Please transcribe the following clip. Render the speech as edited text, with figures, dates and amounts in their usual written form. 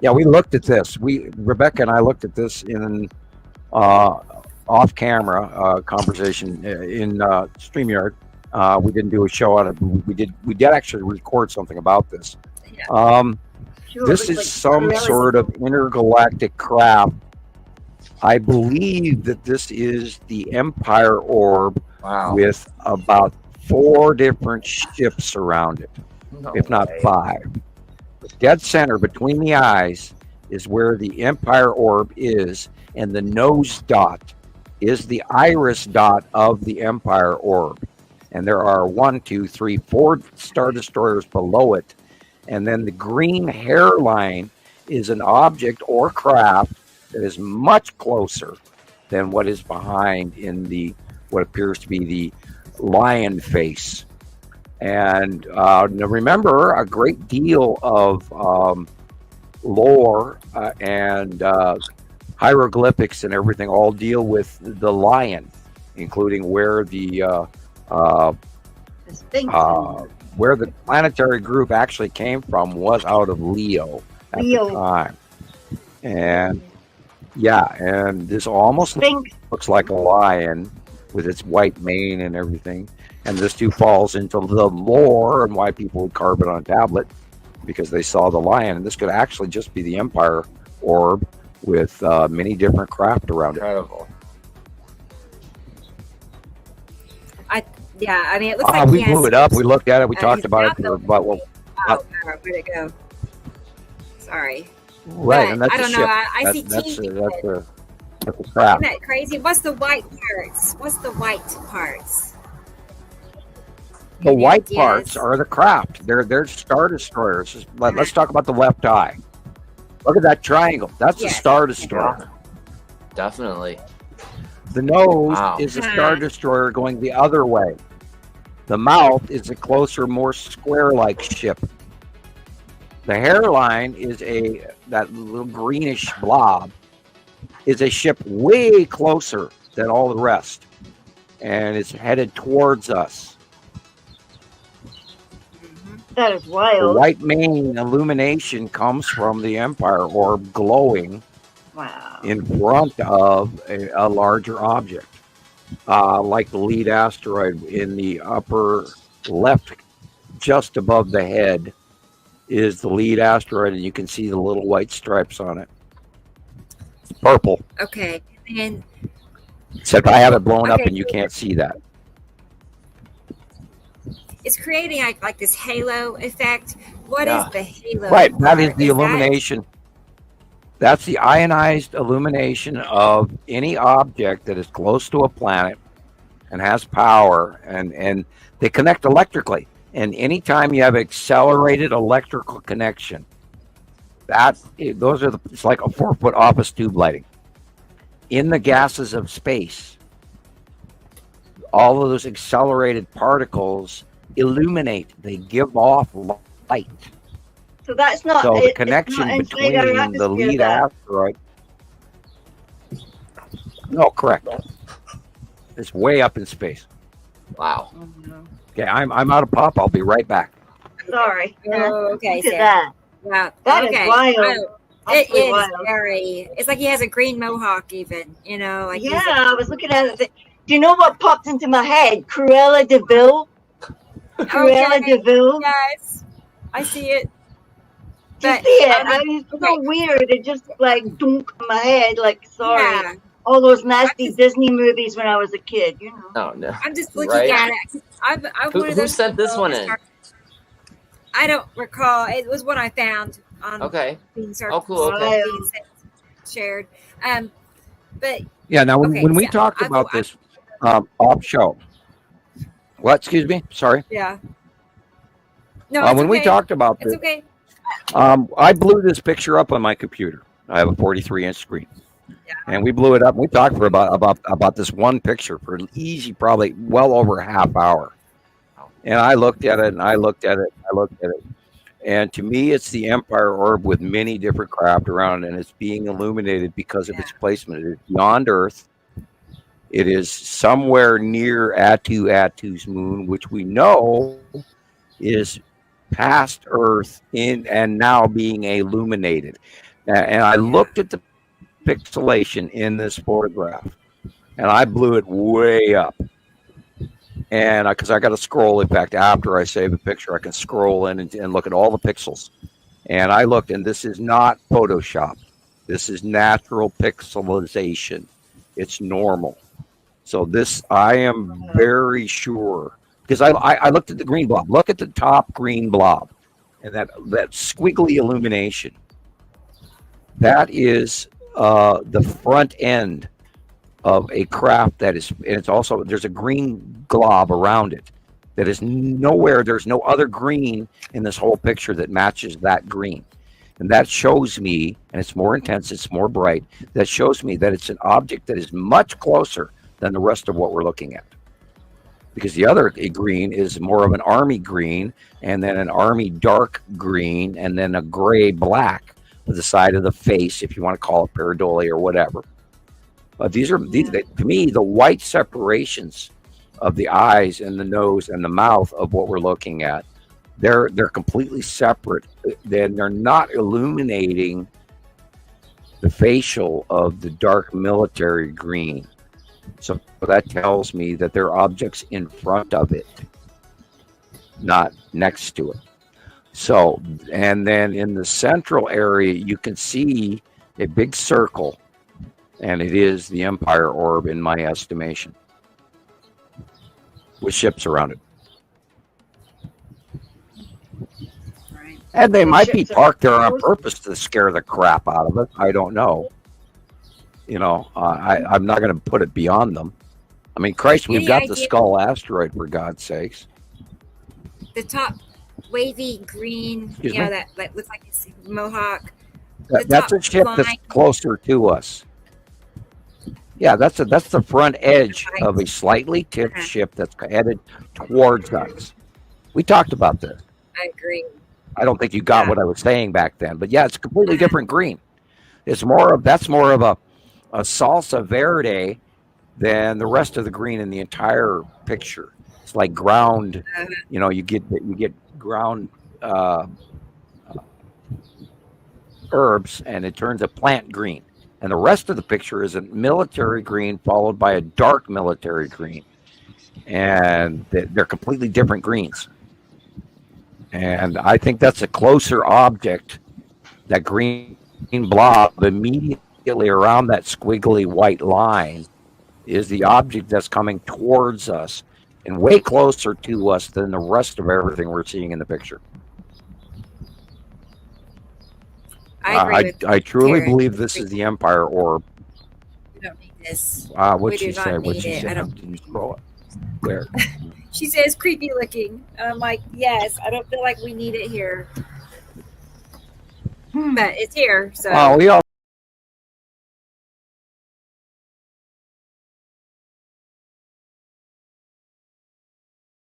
Yeah, we looked at this. Rebecca and I looked at this in uh, off camera conversation in StreamYard. We didn't do a show on it. But we did actually record something about this. Yeah. Sure, it This looks is like some Corelli's- sort of intergalactic craft. I believe that this is the Empire orb Wow. with about 4 different ships around it, No if not way. 5. The dead center between the eyes is where the Empire orb is, and the nose dot is the iris dot of the Empire orb. And there are 1, 2, 3, 4 Star Destroyers below it. And then the green hairline is an object or craft that is much closer than what is behind in the what appears to be the lion face. And now remember, a great deal of lore and hieroglyphics and everything all deal with the lion, including where the Sphinx. where the planetary group actually came from was out of Leo at Leo. the time. And yeah, and this almost Sphinx. looks like a lion with its white mane and everything. And this too falls into the lore and why people would carve it on a tablet, because they saw the lion. And this could actually just be the Empire orb with many different craft around it. Incredible. Yeah, I mean, it looks like We he has, blew it up. We looked at it. We talked he's about got it the- for about Oh, where'd it go? Sorry. right, and But that's I a don't know. ship. I see That's TV. a craft. Isn't that crazy? What's the white parts? What's the white parts? The white Yes. parts are the craft. They're Star Destroyers. Let's talk about the left eye. Look at that triangle. That's a Yes. Star Destroyer. Definitely. The nose Wow. is a Star Destroyer going the other way. The mouth is a closer, more square-like ship. The hairline is that little greenish blob is a ship way closer than all the rest, and it's headed towards us. That is The wild. white mane illumination comes from the Empire orb glowing Wow. in front of a larger object, like the lead asteroid in the upper left, just above the head, is the lead asteroid, and you can see the little white stripes on it. It's purple, Okay. And except I have it blown up Okay. and you can't see that. it's creating like this halo effect. What is Yeah. the halo? Right, that is part? the illumination. That's the ionized illumination of any object that is close to a planet and has power, and they connect electrically. And anytime you have accelerated electrical connection, it's like a 4-foot office tube lighting. In the gases of space, all of those accelerated particles illuminate. They give off light. So that's not. So the it's not connection inside between our the atmosphere, lead that. asteroid. No, correct. It's way up in space. Wow. Oh, no. Okay, I'm out of pop. I'll be right back. Sorry. Oh, okay. Look at Sarah. that. Wow. That is okay. wild. Oh, it Absolutely is wild. very. It's like he has a green mohawk, even. You know, like he's Yeah, I was looking at it. Do you know what popped into my head? Cruella de Vil. Cruella Okay. de Vil. Yes, I see it. Do you But, see it? I mean, It's so weird. It just like dunk in my head. Like sorry, Yeah, all those nasty Disney movies when I was a kid. You know. Oh no. I'm just looking Right. at it. I'm one of Who those sent this people one that in? start- I don't recall. It was what I found on Okay. being Oh, cool, okay. being shared. But Yeah. Now, Okay, when we yeah, talked I- about I- this off show, what? Excuse me. Sorry. yeah, no, it's When we okay. talked about It's this, okay. I blew this picture up on my computer. I have a 43-inch screen, Yeah. and we blew it up. And we talked for about this one picture for an easy, probably well over a half hour. And I looked at it, and I looked at it, and I looked at it. And to me, it's the Empire orb with many different craft around it, and it's being illuminated because of its placement. It is beyond Earth. It is somewhere near Atu's moon, which we know is past Earth and now being illuminated. And I looked at the pixelation in this photograph, and I blew it way up. And because I got to scroll, in fact, after I save a picture, I can scroll in and look at all the pixels. And I looked, and this is not Photoshop. This is natural pixelization. It's normal. So this, I am very sure, because I looked at the green blob. Look at the top green blob, and that squiggly illumination. That is the front end of a craft that is, and it's also, there's a green glob around it that is nowhere, there's no other green in this whole picture that matches that green. And that shows me, and it's more intense, it's more bright, that shows me that it's an object that is much closer than the rest of what we're looking at. Because the other green is more of an army green, and then an army dark green, and then a gray black with the side of the face, if you want to call it pareidolia or whatever. These, to me, the white separations of the eyes and the nose and the mouth of what we're looking at, they're completely separate. Then they're not illuminating the facial of the dark military green. So that tells me that there are objects in front of it, not next to it. So, and then in the central area, you can see a big circle, and it is the Empire orb in my estimation, with ships around it. Right. And they might be ships are parked there on close. purpose to scare the crap out of it. I don't know. You know, I'm not going to put it beyond them. I mean, Christ, we've Any got the idea- Skull asteroid, for God's sakes. The top wavy green, Excuse you know, me? that looks like it's mohawk. That's a top ship that's line. closer to us. Yeah, that's the front edge of a slightly tipped ship that's headed towards us. We talked about this. I agree. I don't think you got Yeah. what I was saying back then, but yeah, it's a completely different green. It's more of a salsa verde than the rest of the green in the entire picture. It's like ground, you know, you get ground herbs, and it turns a plant green. And the rest of the picture is a military green followed by a dark military green. And they're completely different greens. And I think that's a closer object. That green blob immediately around that squiggly white line is the object that's coming towards us and way closer to us than the rest of everything we're seeing in the picture. I agree with I truly Karen. believe this is the Empire orb. We don't need this. What'd We she do not say? What'd need she it. say? I don't- Didn't scroll it. There. She says creepy looking. And I'm like, yes, I don't feel like we need it here. But it's here, so. We all